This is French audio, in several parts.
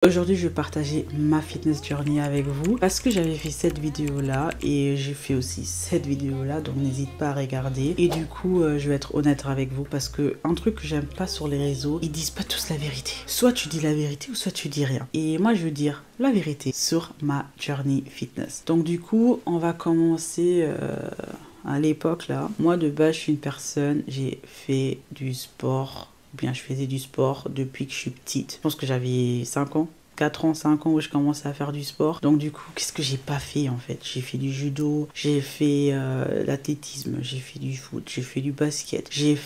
Aujourd'hui, je vais partager ma fitness journey avec vous parce que j'avais fait cette vidéo là et j'ai fait aussi cette vidéo là, donc n'hésite pas à regarder. Et du coup, je vais être honnête avec vous parce que un truc que j'aime pas sur les réseaux, ils disent pas tous la vérité. Soit tu dis la vérité ou soit tu dis rien. Et moi, je veux dire la vérité sur ma journey fitness. Donc du coup, on va commencer à l'époque là. Moi de base, je suis une personne, j'ai fait du sport. Bien, je faisais du sport depuis que je suis petite. Je pense que j'avais 5 ans. 4 ans, 5 ans où je commençais à faire du sport. Donc du coup, qu'est-ce que j'ai pas fait en fait? J'ai fait du judo, j'ai fait l'athlétisme, j'ai fait du foot, j'ai fait du basket, j'ai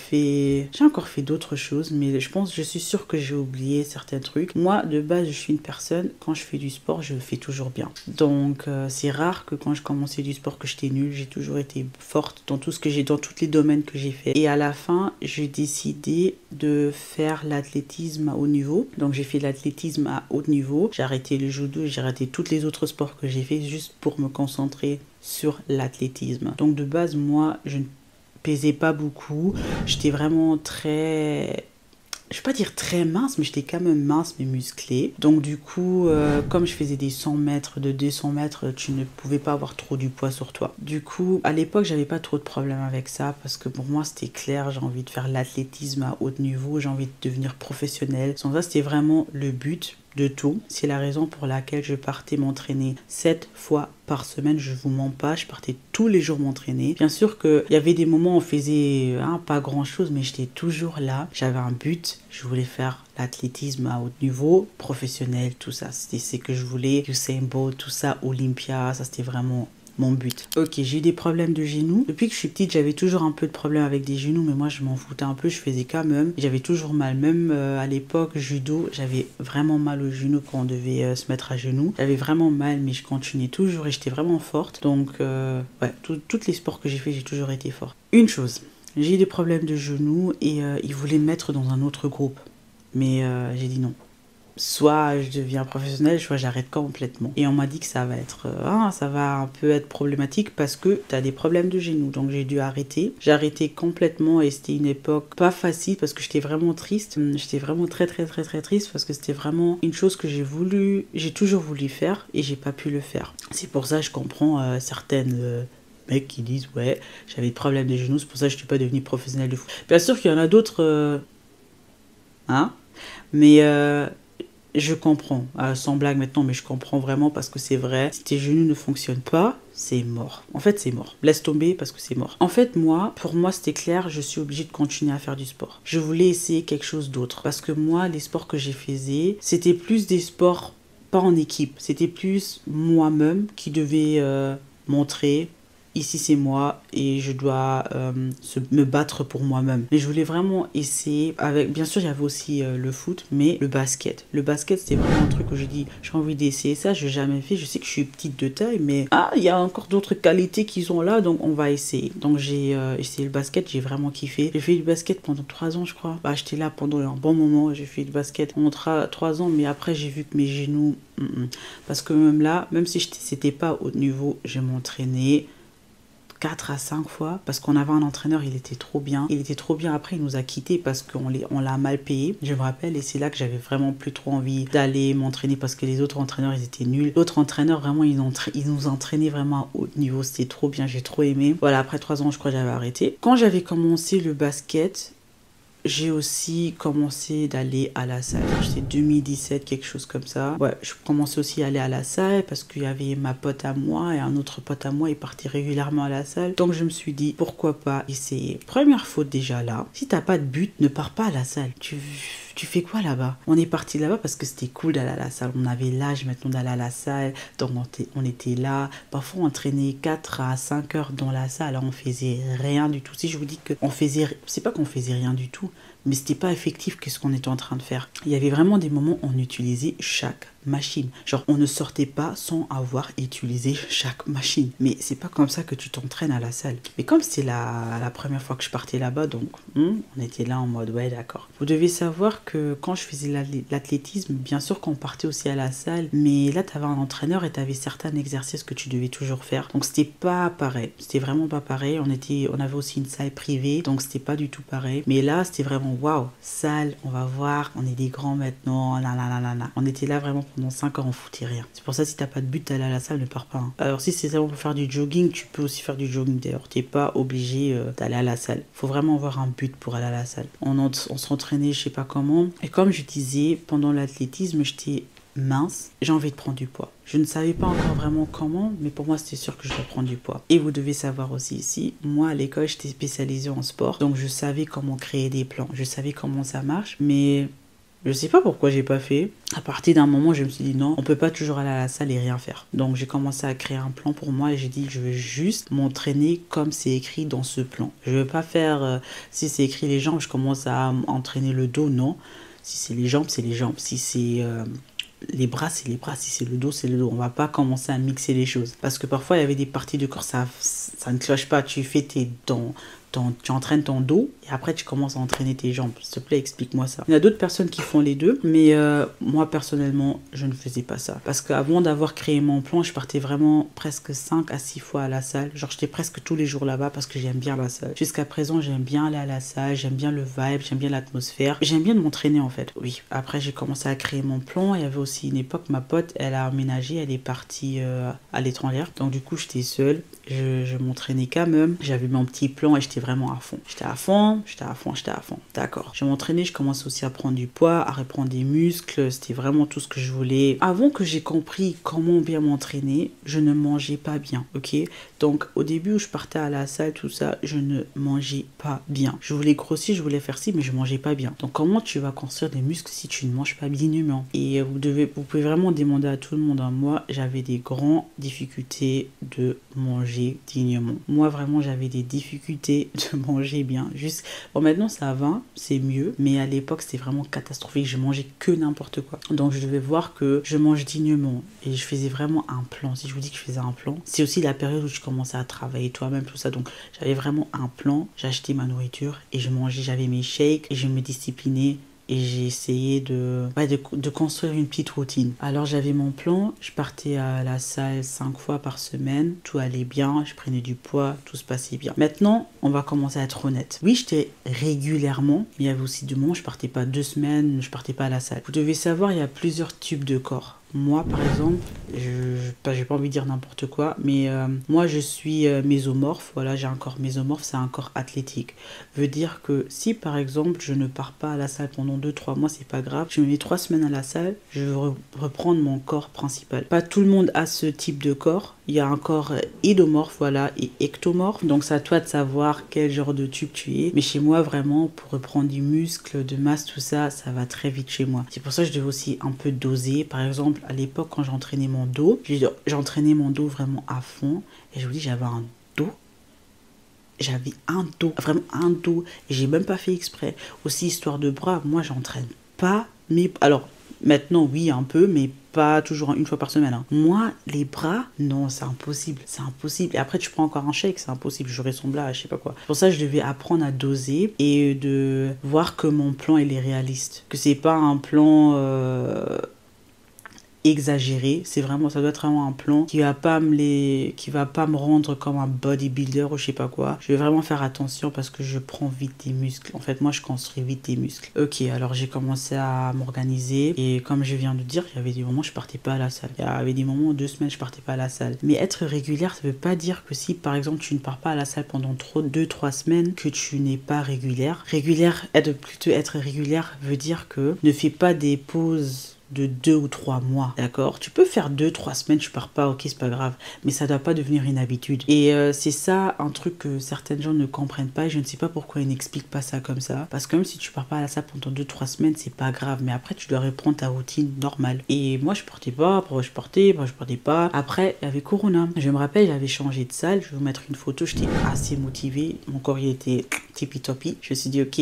encore fait d'autres choses, mais je suis sûre que j'ai oublié certains trucs. Moi, de base, je suis une personne, quand je fais du sport, je le fais toujours bien. Donc c'est rare que quand je commençais du sport que j'étais nulle, j'ai toujours été forte dans tout ce que j'ai, dans tous les domaines que j'ai fait. Et à la fin, j'ai décidé de faire l'athlétisme à haut niveau. Donc j'ai fait l'athlétisme à haut niveau. J'ai arrêté le judo, j'ai arrêté tous les autres sports que j'ai fait juste pour me concentrer sur l'athlétisme. Donc de base, moi, je ne pesais pas beaucoup. J'étais vraiment très... Je vais pas dire très mince, mais j'étais quand même mince mais musclée. Donc du coup, comme je faisais des 100 mètres, de 200 mètres, tu ne pouvais pas avoir trop du poids sur toi. Du coup, à l'époque, j'avais pas trop de problème avec ça parce que pour moi, c'était clair, j'ai envie de faire l'athlétisme à haut niveau, j'ai envie de devenir professionnelle. Sans ça, c'était vraiment le but de tout. C'est la raison pour laquelle je partais m'entraîner 7 fois par semaine. Je vous mens pas, je partais tous les jours m'entraîner. Bien sûr qu'il y avait des moments où on faisait pas grand chose, mais j'étais toujours là. J'avais un but, je voulais faire l'athlétisme à haut niveau, professionnel, tout ça. C'était ce que je voulais. Usain Bolt, tout ça, Olympia, ça c'était vraiment mon but. Ok, j'ai eu des problèmes de genoux. Depuis que je suis petite, j'avais toujours un peu de problème avec des genoux, mais moi je m'en foutais un peu, je faisais quand même. J'avais toujours mal, même à l'époque judo, j'avais vraiment mal aux genoux quand on devait se mettre à genoux. J'avais vraiment mal, mais je continuais toujours et j'étais vraiment forte. Donc ouais, tous les sports que j'ai fait, j'ai toujours été forte. Une chose, j'ai eu des problèmes de genoux et ils voulaient me mettre dans un autre groupe. Mais j'ai dit non. Soit je deviens professionnelle, soit j'arrête complètement. Et on m'a dit que ça va un peu être problématique parce que tu as des problèmes de genoux. Donc j'ai dû arrêter. J'ai arrêté complètement et c'était une époque pas facile parce que j'étais vraiment triste. J'étais vraiment très triste parce que c'était vraiment une chose que j'ai toujours voulu faire et j'ai pas pu le faire. C'est pour ça que je comprends certaines... mecs qui disent ouais, j'avais des problèmes de genoux, c'est pour ça que je suis pas devenue professionnelle de foot. Bien sûr qu'il y en a d'autres mais je comprends, sans blague maintenant, mais je comprends vraiment parce que c'est vrai. Si tes genoux ne fonctionnent pas, c'est mort. En fait, c'est mort. Laisse tomber parce que c'est mort. En fait, pour moi, c'était clair, je suis obligée de continuer à faire du sport. Je voulais essayer quelque chose d'autre parce que moi, les sports que j'ai faisais, c'était plus des sports pas en équipe. C'était plus moi-même qui devais montrer. Ici c'est moi et je dois me battre pour moi-même. Mais je voulais vraiment essayer avec... Bien sûr il y avait aussi le foot, mais le basket. Le basket c'était vraiment un truc où j'ai dit j'ai envie d'essayer ça, je n'ai jamais fait. Je sais que je suis petite de taille, mais il y a encore d'autres qualités qui sont là, donc on va essayer. Donc j'ai essayé le basket, j'ai vraiment kiffé. J'ai fait du basket pendant 3 ans je crois. J'étais là pendant un bon moment, j'ai fait du basket pendant 3 ans, mais après j'ai vu que mes genoux... Parce que même là, même si c'était pas au niveau, je m'entraînais 4 à 5 fois parce qu'on avait un entraîneur, il était trop bien. Il était trop bien, après il nous a quittés parce qu'on l'a mal payé, je me rappelle, et c'est là que j'avais vraiment plus trop envie d'aller m'entraîner parce que les autres entraîneurs ils étaient nuls. L'autre entraîneur vraiment ils nous entraînaient vraiment à haut niveau, c'était trop bien, j'ai trop aimé. Voilà, après 3 ans je crois que j'avais arrêté. Quand j'avais commencé le basket, j'ai aussi commencé d'aller à la salle. C'était 2017, quelque chose comme ça. Ouais, je commençais aussi à aller à la salle parce qu'il y avait ma pote à moi et un autre pote à moi, il partait régulièrement à la salle. Donc je me suis dit, pourquoi pas essayer. Première faute déjà là, si t'as pas de but, ne pars pas à la salle. Tu fais quoi là-bas? On est parti là-bas parce que c'était cool d'aller à la salle. On avait l'âge maintenant d'aller à la salle. Donc on était là. Parfois on traînait 4 à 5 heures dans la salle. On faisait rien du tout. Si je vous dis qu'on faisait... C'est pas qu'on faisait rien du tout, mais c'était pas effectif qu'est-ce qu'on était en train de faire. Il y avait vraiment des moments où on utilisait chaque machine. Genre on ne sortait pas sans avoir utilisé chaque machine. Mais c'est pas comme ça que tu t'entraînes à la salle. Mais comme c'était la première fois que je partais là-bas, donc on était là en mode ouais d'accord. Vous devez savoir que quand je faisais l'athlétisme, bien sûr qu'on partait aussi à la salle, mais là tu avais un entraîneur et tu avais certains exercices que tu devais toujours faire. Donc c'était pas pareil. C'était vraiment pas pareil. On avait aussi une salle privée, donc c'était pas du tout pareil. Mais là c'était vraiment vraiment waouh, salle, on va voir, on est des grands maintenant, nanana. On était là vraiment pendant 5 ans, on foutait rien. C'est pour ça, si t'as pas de but d'aller à la salle, ne pars pas. Hein. Alors si c'est ça pour faire du jogging, tu peux aussi faire du jogging d'ailleurs. T'es pas obligé d'aller à la salle. Faut vraiment avoir un but pour aller à la salle. On s'entraînait, je sais pas comment. Et comme je disais, pendant l'athlétisme, j'étais mince, j'ai envie de prendre du poids. Je ne savais pas encore vraiment comment, mais pour moi c'était sûr que je dois prendre du poids. Et vous devez savoir aussi ici, moi à l'école j'étais spécialisée en sport, donc je savais comment créer des plans, je savais comment ça marche, mais je sais pas pourquoi j'ai pas fait. À partir d'un moment, je me suis dit non, on peut pas toujours aller à la salle et rien faire. Donc j'ai commencé à créer un plan pour moi et j'ai dit je veux juste m'entraîner comme c'est écrit dans ce plan. Je veux pas faire si c'est écrit les jambes, je commence à entraîner le dos, non. Si c'est les jambes, c'est les jambes. Si c'est les bras, c'est les bras. Si c'est le dos, c'est le dos. On va pas commencer à mixer les choses. Parce que parfois, il y avait des parties de corps, ça ne cloche pas. Tu fais tes dents. Tu entraînes ton dos et après tu commences à entraîner tes jambes. S'il te plaît, explique-moi ça. Il y a d'autres personnes qui font les deux, mais moi personnellement, je ne faisais pas ça. Parce qu'avant d'avoir créé mon plan, je partais vraiment presque 5 à 6 fois à la salle. Genre, j'étais presque tous les jours là-bas parce que j'aime bien la salle. Jusqu'à présent, j'aime bien aller à la salle, j'aime bien le vibe, j'aime bien l'atmosphère. J'aime bien m'entraîner en fait. Oui, après j'ai commencé à créer mon plan. Il y avait aussi une époque, ma pote, elle a emménagé, elle est partie à l'étranger. Donc du coup, j'étais seule. Je m'entraînais quand même. J'avais mon petit plan et j'étais vraiment à fond. J'étais à fond. D'accord. Je m'entraînais, je commençais aussi à prendre du poids, à reprendre des muscles. C'était vraiment tout ce que je voulais. Avant que j'ai compris comment bien m'entraîner, je ne mangeais pas bien, ok? Donc au début où je partais à la salle, tout ça, je ne mangeais pas bien. Je voulais grossir, je voulais faire ci, mais je mangeais pas bien. Donc comment tu vas construire des muscles si tu ne manges pas dignement? Et vous pouvez vraiment demander à tout le monde. Hein. Moi, j'avais des grandes difficultés de manger dignement. Moi, vraiment, j'avais des difficultés de manger bien. Juste, bon, maintenant, ça va, c'est mieux. Mais à l'époque, c'était vraiment catastrophique. Je mangeais que n'importe quoi. Donc, je devais voir que je mange dignement. Et je faisais vraiment un plan. Si je vous dis que je faisais un plan, c'est aussi la période où je commençais à travailler toi-même, tout ça. Donc, j'avais vraiment un plan. J'achetais ma nourriture et je mangeais. J'avais mes shakes et je me disciplinais. Et j'ai essayé de construire une petite routine. Alors j'avais mon plan, je partais à la salle 5 fois par semaine, tout allait bien, je prenais du poids, tout se passait bien. Maintenant, on va commencer à être honnête. Oui, j'étais régulièrement, mais il y avait aussi des moments où je partais pas 2 semaines, je partais pas à la salle. Vous devez savoir, il y a plusieurs types de corps. Moi, par exemple, j'ai pas envie de dire n'importe quoi, mais moi, je suis mésomorphe. Voilà, j'ai un corps mésomorphe, c'est un corps athlétique. Veut dire que si, par exemple, je ne pars pas à la salle pendant 2-3 mois, c'est pas grave. Je me mets 3 semaines à la salle, je veux reprendre mon corps principal. Pas tout le monde a ce type de corps. Il y a un corps édomorphe, voilà, et ectomorphe. Donc, c'est à toi de savoir quel genre de tube tu es. Mais chez moi, vraiment, pour reprendre du muscle, de masse, tout ça, ça va très vite chez moi. C'est pour ça que je devais aussi un peu doser. Par exemple, à l'époque, quand j'entraînais mon dos, vraiment à fond. Et je vous dis, j'avais un dos. Vraiment un dos. Et j'ai même pas fait exprès. Aussi, histoire de bras, moi, j'entraîne pas. Mais alors, maintenant, oui, un peu, mais pas toujours une fois par semaine. Hein. Moi, les bras, non, c'est impossible. C'est impossible. Et après, tu prends encore un shake, c'est impossible. Je ressemble à je sais pas quoi. Pour ça, je devais apprendre à doser et de voir que mon plan, il est réaliste. Que c'est pas un plan exagéré, c'est vraiment, ça doit être vraiment un plan qui va pas me rendre comme un bodybuilder ou je sais pas quoi. Je vais vraiment faire attention parce que je prends vite des muscles. En fait, moi, je construis vite des muscles. Ok, alors j'ai commencé à m'organiser et comme je viens de dire, il y avait des moments où je partais pas à la salle. Il y avait des moments où 2 semaines je partais pas à la salle. Mais être régulière, ça veut pas dire que si, par exemple, tu ne pars pas à la salle pendant 2-3 semaines, que tu n'es pas régulière. Être régulière veut dire que ne fais pas des pauses de 2 ou 3 mois, d'accord? Tu peux faire 2-3 semaines, je pars pas, ok, c'est pas grave, mais ça doit pas devenir une habitude. Et c'est ça un truc que certaines gens ne comprennent pas et je ne sais pas pourquoi ils n'expliquent pas ça comme ça. Parce que même si tu pars pas à la salle pendant 2-3 semaines, c'est pas grave, mais après tu dois reprendre ta routine normale. Et moi je portais pas, après je portais pas. Après, il y avait Corona. Je me rappelle, j'avais changé de salle, je vais vous mettre une photo, j'étais assez motivée, mon corps il était tipi topi. Je me suis dit ok,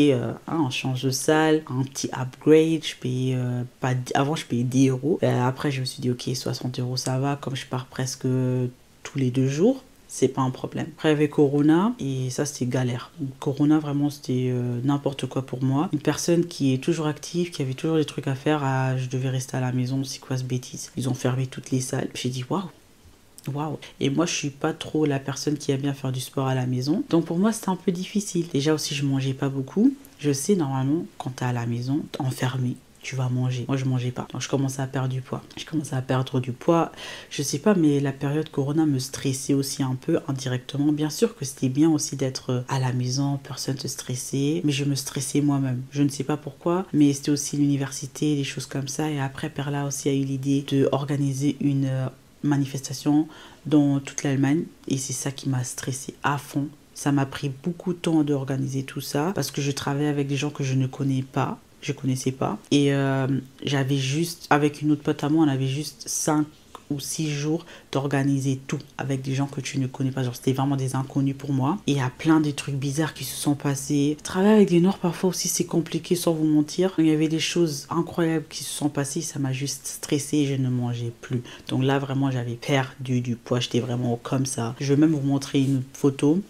on change de salle, un petit upgrade, je payais pas avant je payais 10 euros. Après, je me suis dit, ok, 60 euros, ça va. Comme je pars presque tous les 2 jours, c'est pas un problème. Après, avec Corona, et ça, c'était galère. Corona, vraiment, c'était n'importe quoi pour moi. Une personne qui est toujours active, qui avait toujours des trucs à faire, je devais rester à la maison, c'est quoi ce bêtise? Ils ont fermé toutes les salles. J'ai dit, waouh, Waouh! Et moi, je suis pas trop la personne qui aime bien faire du sport à la maison. Donc pour moi, c'était un peu difficile. Déjà aussi, je mangeais pas beaucoup. Je sais, normalement, quand tu es à la maison, enfermé, tu vas manger. Moi, je mangeais pas. Donc je commençais à perdre du poids. Je commençais à perdre du poids. Je sais pas, mais la période Corona me stressait aussi un peu indirectement. Bien sûr que c'était bien aussi d'être à la maison, personne te stressait. Mais je me stressais moi-même. Je ne sais pas pourquoi, mais c'était aussi l'université, des choses comme ça. Et après, Perla aussi a eu l'idée d'organiser une manifestation dans toute l'Allemagne et c'est ça qui m'a stressée à fond. Ça m'a pris beaucoup de temps d'organiser tout ça parce que je travaillais avec des gens que je ne connaissais pas et j'avais juste, avec une autre pote à moi, on avait juste 5 ou 6 jours d'organiser tout avec des gens que tu ne connais pas. Genre, c'était vraiment des inconnus pour moi. Et il y a plein de trucs bizarres qui se sont passés. Travailler avec des Noirs, parfois aussi, c'est compliqué, sans vous mentir. Il y avait des choses incroyables qui se sont passées. Ça m'a juste stressée. Je ne mangeais plus. Donc là, vraiment, j'avais perdu du poids. J'étais vraiment comme ça. Je vais même vous montrer une photo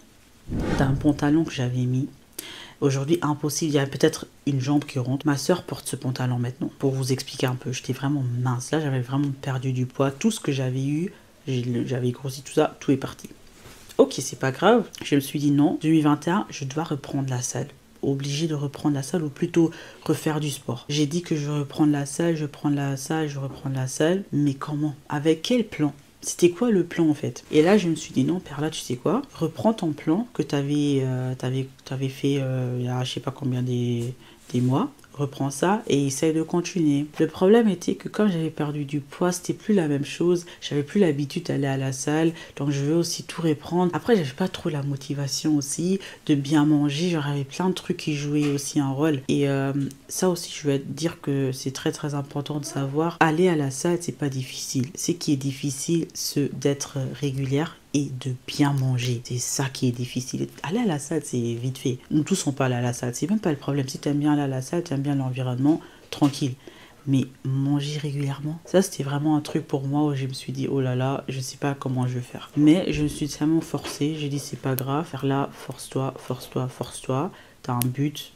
d'un pantalon que j'avais mis. Aujourd'hui, impossible. Il y a peut-être une jambe qui rentre. Ma soeur porte ce pantalon maintenant. Pour vous expliquer un peu, j'étais vraiment mince. Là, j'avais vraiment perdu du poids. Tout ce que j'avais eu, j'avais grossi, tout ça, tout est parti. Ok, c'est pas grave. Je me suis dit non, 2021, je dois reprendre la salle. Obligé de reprendre la salle ou plutôt refaire du sport. J'ai dit que je vais reprendre la salle, je reprends la salle. Mais comment? Avec quel plan? C'était quoi le plan en fait? Et là, je me suis dit non, Perla, tu sais quoi? Reprends ton plan que tu avais fait il y a je sais pas combien des mois. Reprends ça et essaye de continuer. Le problème était que comme j'avais perdu du poids, c'était plus la même chose. J'avais plus l'habitude d'aller à la salle. Donc je veux aussi tout reprendre. Après, j'avais pas trop la motivation aussi de bien manger. J'avais plein de trucs qui jouaient aussi un rôle. Et ça aussi, je vais te dire que c'est très très important de savoir. Aller à la salle, c'est pas difficile. Ce qui est difficile, c'est d'être régulière et de bien manger. C'est ça qui est difficile. Aller à la salle, c'est vite fait. Nous tous, on peut aller à la salle. C'est même pas le problème. Si tu aimes bien aller à la salle, tu aimes bien l'environnement, tranquille. Mais manger régulièrement, ça c'était vraiment un truc pour moi où je me suis dit, oh là là, je sais pas comment je vais faire. Mais je me suis tellement forcée, j'ai dit, c'est pas grave, faire là, force-toi, force-toi, force-toi. T'as un but.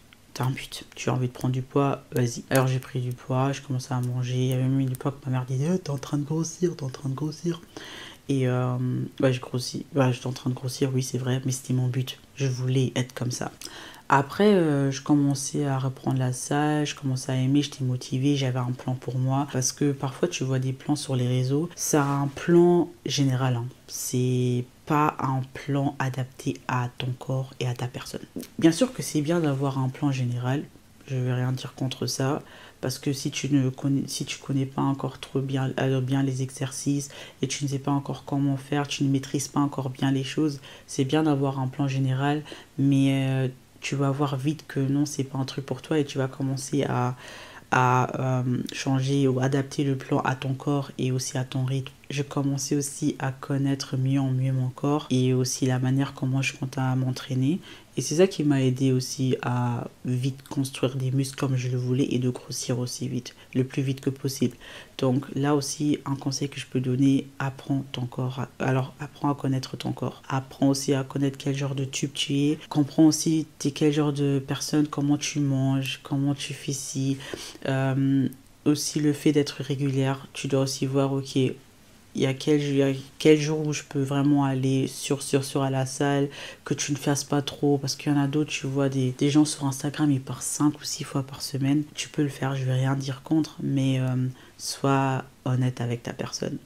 Tu as envie de prendre du poids, vas-y. Alors j'ai pris du poids, je commençais à manger. Il y avait même une époque, ma mère disait, oh, t'es en train de grossir, t'es en train de grossir. Et je grossis. J'étais en train de grossir, oui, c'est vrai, mais c'était mon but. Je voulais être comme ça. Après, je commençais à reprendre la salle, je commençais à aimer, j'étais motivée, j'avais un plan pour moi. Parce que parfois, tu vois des plans sur les réseaux, ça a un plan général. Hein. C'est pas un plan adapté à ton corps et à ta personne. Bien sûr que c'est bien d'avoir un plan général, je vais rien dire contre ça. Parce que si tu connais pas encore trop bien les exercices et tu ne sais pas encore comment faire, tu ne maîtrises pas encore bien les choses, c'est bien d'avoir un plan général, mais tu vas voir vite que non, c'est pas un truc pour toi et tu vas commencer à changer ou adapter le plan à ton corps et aussi à ton rythme. Je commençais aussi à connaître mieux en mieux mon corps et aussi la manière comment je compte à m'entraîner. Et c'est ça qui m'a aidé aussi à vite construire des muscles comme je le voulais et de grossir aussi vite, le plus vite que possible. Donc là aussi, un conseil que je peux donner, apprends ton corps. Alors, apprends à connaître ton corps. Apprends aussi à connaître quel genre de tube tu es. Comprends aussi t'es quel genre de personne, comment tu manges, comment tu fais ci. Aussi le fait d'être régulière. Tu dois aussi voir, ok, il y a quel jour où je peux vraiment aller sur à la salle, que tu ne fasses pas trop, parce qu'il y en a d'autres, tu vois des gens sur Instagram, ils partent 5 ou 6 fois par semaine. Tu peux le faire, je vais rien dire contre, mais sois honnête avec ta personne.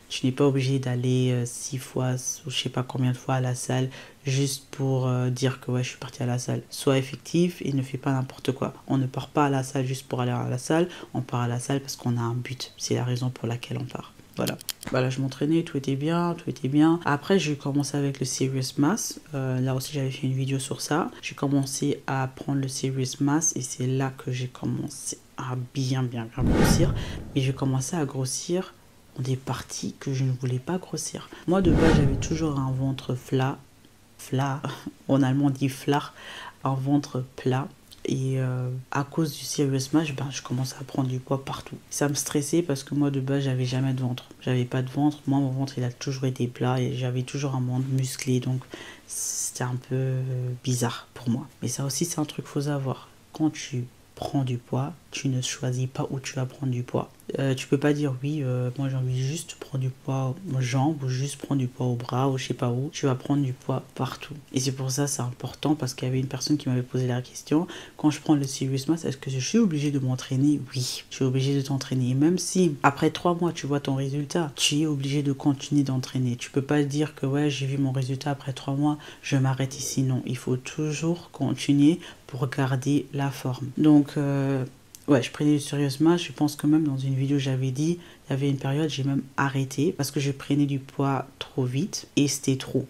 Tu n'es pas obligé d'aller 6 fois ou je sais pas combien de fois à la salle juste pour dire que ouais, je suis partie à la salle. Sois effectif et ne fais pas n'importe quoi. On ne part pas à la salle juste pour aller à la salle, on part à la salle parce qu'on a un but. C'est la raison pour laquelle on part. Voilà. Là, je m'entraînais, tout était bien, tout était bien. Après, j'ai commencé avec le Serious Mass. Là aussi, j'avais fait une vidéo sur ça. J'ai commencé à prendre le Serious Mass et c'est là que j'ai commencé à bien grossir. Mais j'ai commencé à grossir dans des parties que je ne voulais pas grossir. Moi, de base, j'avais toujours un ventre plat. En allemand, on dit flach, un ventre plat. Et à cause du Serious Mass, je commençais à prendre du poids partout. Ça me stressait parce que moi de base, j'avais jamais de ventre. J'avais pas de ventre. Moi, mon ventre, il a toujours été plat et j'avais toujours un ventre musclé. Donc, c'était un peu bizarre pour moi. Mais ça aussi, c'est un truc qu'il faut savoir. Quand tu prends du poids, tu ne choisis pas où tu vas prendre du poids. Tu peux pas dire oui, moi j'ai envie juste de prendre du poids aux jambes ou juste prendre du poids au bras ou je sais pas où. Tu vas prendre du poids partout. Et c'est pour ça c'est important parce qu'il y avait une personne qui m'avait posé la question. Quand je prends le Serious Mass, est-ce que je suis obligée de m'entraîner? Oui, je suis obligée de t'entraîner. Et même si après 3 mois tu vois ton résultat, tu es obligé de continuer d'entraîner. Tu peux pas dire que ouais j'ai vu mon résultat après 3 mois, je m'arrête ici. Non, il faut toujours continuer pour garder la forme. Donc ouais, je prenais du Serious Mass. Je pense que même dans une vidéo, j'avais dit, il y avait une période, j'ai même arrêté parce que je prenais du poids trop vite et c'était trop.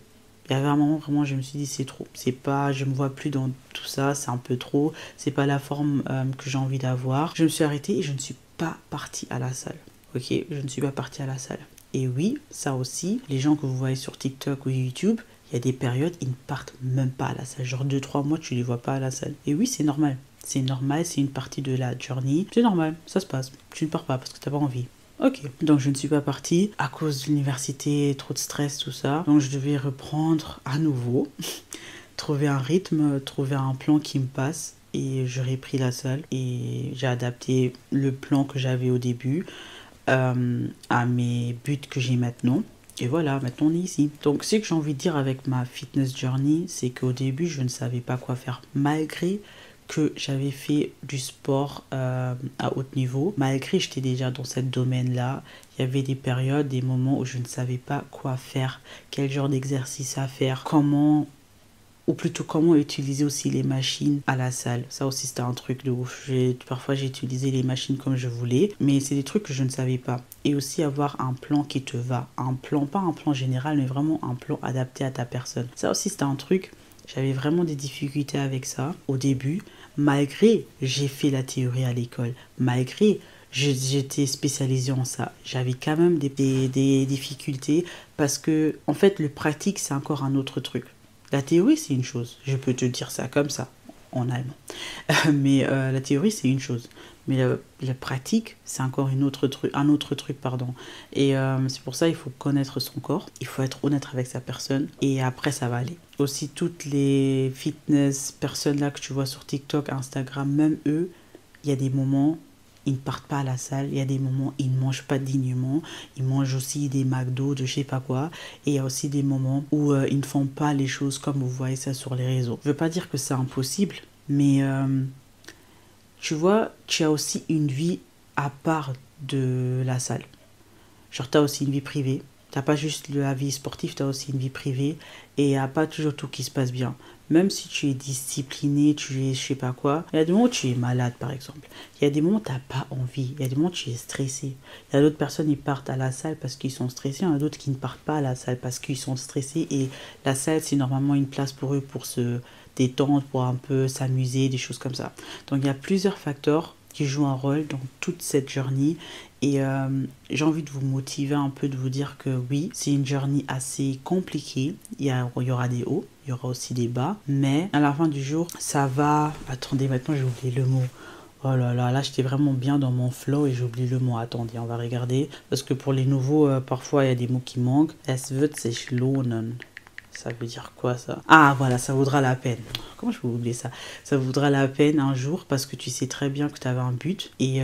Il y avait un moment, vraiment, je me suis dit, c'est trop. C'est pas, je me vois plus dans tout ça, c'est un peu trop. C'est pas la forme que j'ai envie d'avoir. Je me suis arrêtée et je ne suis pas partie à la salle. Ok, je ne suis pas partie à la salle. Et oui, ça aussi, les gens que vous voyez sur TikTok ou YouTube, il y a des périodes, ils ne partent même pas à la salle. Genre 2-3 mois, tu les vois pas à la salle. Et oui, c'est normal. C'est normal, c'est une partie de la journey. C'est normal, ça se passe. Tu ne pars pas parce que tu n'as pas envie. Ok, donc je ne suis pas partie à cause de l'université, trop de stress, tout ça. Donc je devais reprendre à nouveau, trouver un rythme, trouver un plan qui me passe. Et j'ai repris la salle et j'ai adapté le plan que j'avais au début à mes buts que j'ai maintenant. Et voilà, maintenant on est ici. Donc ce que j'ai envie de dire avec ma fitness journey, c'est qu'au début je ne savais pas quoi faire malgré que j'avais fait du sport à haut niveau. Malgré que j'étais déjà dans ce domaine-là, il y avait des périodes, des moments où je ne savais pas quoi faire, quel genre d'exercice à faire, comment, ou plutôt comment utiliser aussi les machines à la salle. Ça aussi c'était un truc de ouf. Parfois j'ai utilisé les machines comme je voulais, mais c'est des trucs que je ne savais pas. Et aussi avoir un plan qui te va. Un plan, pas un plan général, mais vraiment un plan adapté à ta personne. Ça aussi c'était un truc, j'avais vraiment des difficultés avec ça au début. Malgré j'ai fait la théorie à l'école, malgré j'étais spécialisée en ça, j'avais quand même des difficultés parce que en fait le pratique c'est encore un autre truc. La théorie c'est une chose, je peux te dire ça comme ça en allemand, mais la théorie c'est une chose, mais la pratique c'est encore un autre truc pardon. Et c'est pour ça il faut connaître son corps, il faut être honnête avec sa personne et après ça va aller. Aussi toutes les fitness personnes là que tu vois sur TikTok, Instagram, même eux, il y a des moments ils ne partent pas à la salle, il y a des moments ils ne mangent pas dignement, ils mangent aussi des McDo, de je sais pas quoi, et il y a aussi des moments où ils ne font pas les choses comme vous voyez ça sur les réseaux. Je veux pas dire que c'est impossible, mais tu vois, tu as aussi une vie à part de la salle. Genre tu as aussi une vie privée. T'as pas juste la vie sportive, tu as aussi une vie privée et il n'y a pas toujours tout qui se passe bien. Même si tu es discipliné, tu es je sais pas quoi, il y a des moments où tu es malade par exemple. Il y a des moments où tu n'as pas envie, il y a des moments où tu es stressé. Il y a d'autres personnes qui partent à la salle parce qu'ils sont stressés, il y en a d'autres qui ne partent pas à la salle parce qu'ils sont stressés et la salle c'est normalement une place pour eux pour se détendre, pour un peu s'amuser, des choses comme ça. Donc il y a plusieurs facteurs qui jouent un rôle dans toute cette journée et j'ai envie de vous motiver un peu, de vous dire que oui, c'est une journée assez compliquée, il y aura des hauts, il y aura aussi des bas, mais à la fin du jour, ça va... Attendez, maintenant j'ai oublié le mot. Oh là là, là j'étais vraiment bien dans mon flow et j'ai oublié le mot. Attendez, on va regarder, parce que pour les nouveaux, parfois il y a des mots qui manquent. Es wird sich lohnen. Ça veut dire quoi ça? Ah voilà, ça vaudra la peine. Comment je peux oublier ça? Ça vaudra la peine un jour parce que tu sais très bien que tu avais un but et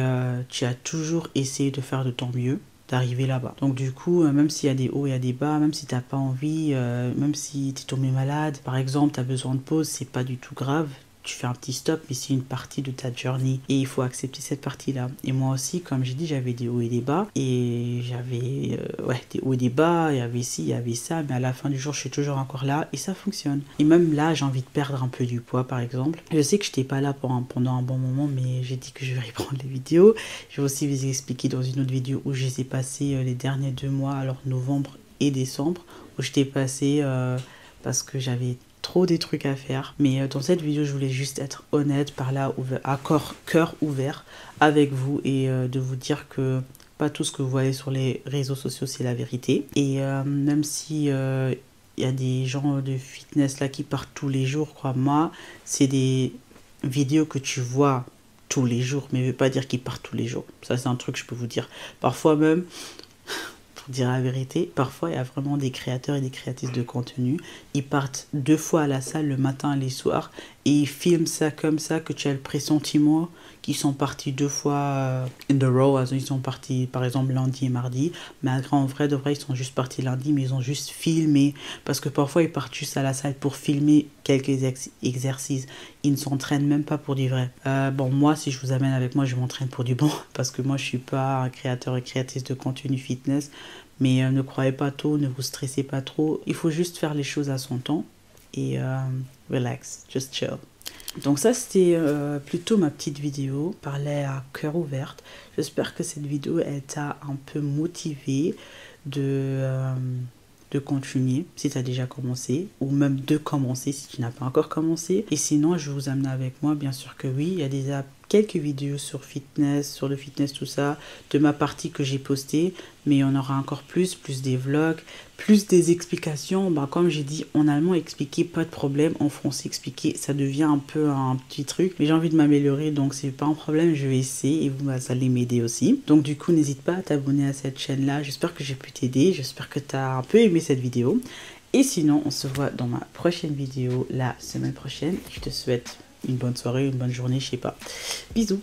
tu as toujours essayé de faire de ton mieux d'arriver là-bas. Donc du coup, même s'il y a des hauts et il y a des bas, même si tu n'as pas envie, même si tu es tombé malade, par exemple, tu as besoin de pause, c'est pas du tout grave. Tu fais un petit stop, mais c'est une partie de ta journey et il faut accepter cette partie-là. Et moi aussi, comme j'ai dit, j'avais des hauts et des bas et j'avais des hauts et des bas, il y avait ci, il y avait ça, mais à la fin du jour, je suis toujours encore là et ça fonctionne. Et même là, j'ai envie de perdre un peu du poids, par exemple. Je sais que je n'étais pas là pendant un bon moment, mais j'ai dit que je vais reprendre les vidéos. Je vais aussi vous expliquer dans une autre vidéo où je les ai passées les derniers 2 mois, alors novembre et décembre, où je t'ai passé parce que j'avais trop des trucs à faire, mais dans cette vidéo je voulais juste être honnête, par là, cœur ouvert avec vous et de vous dire que pas tout ce que vous voyez sur les réseaux sociaux c'est la vérité et même si il y a des gens de fitness là qui partent tous les jours, crois-moi, c'est des vidéos que tu vois tous les jours, mais ne veut pas dire qu'ils partent tous les jours. Ça c'est un truc que je peux vous dire. Parfois même pour dire la vérité. Parfois, il y a vraiment des créateurs et des créatrices de contenu. Ils partent 2 fois à la salle, le matin et les soirs, et ils filment ça comme ça que tu as le pressentiment qu'ils sont partis 2 fois in the row. Ils sont partis par exemple lundi et mardi, mais en vrai de vrai, ils sont juste partis lundi, mais ils ont juste filmé. Parce que parfois, ils partent juste à la salle pour filmer quelques exercices. Ils ne s'entraînent même pas pour du vrai. Bon, moi, si je vous amène avec moi, je m'entraîne pour du bon, parce que moi, je suis pas un créateur et créatrice de contenu fitness. Mais ne croyez pas trop, ne vous stressez pas trop. Il faut juste faire les choses à son temps et relax, just chill. Donc ça, c'était plutôt ma petite vidéo, parler à cœur ouvert. J'espère que cette vidéo, elle t'a un peu motivé de continuer si tu as déjà commencé, ou même de commencer si tu n'as pas encore commencé. Et sinon, je vais vous amener avec moi, bien sûr que oui, il y a déjà quelques vidéos sur fitness, sur le fitness, tout ça, de ma partie que j'ai postée, mais on aura encore plus des vlogs, plus des explications. Bah, comme j'ai dit, en allemand expliquer, pas de problème, en français expliquer, ça devient un peu un petit truc, mais j'ai envie de m'améliorer, donc c'est pas un problème, je vais essayer et vous allez m'aider aussi. Donc du coup, n'hésite pas à t'abonner à cette chaîne-là, j'espère que j'ai pu t'aider, j'espère que tu as un peu aimé cette vidéo. Et sinon, on se voit dans ma prochaine vidéo la semaine prochaine. Je te souhaite une bonne soirée, une bonne journée, je sais pas. Bisous.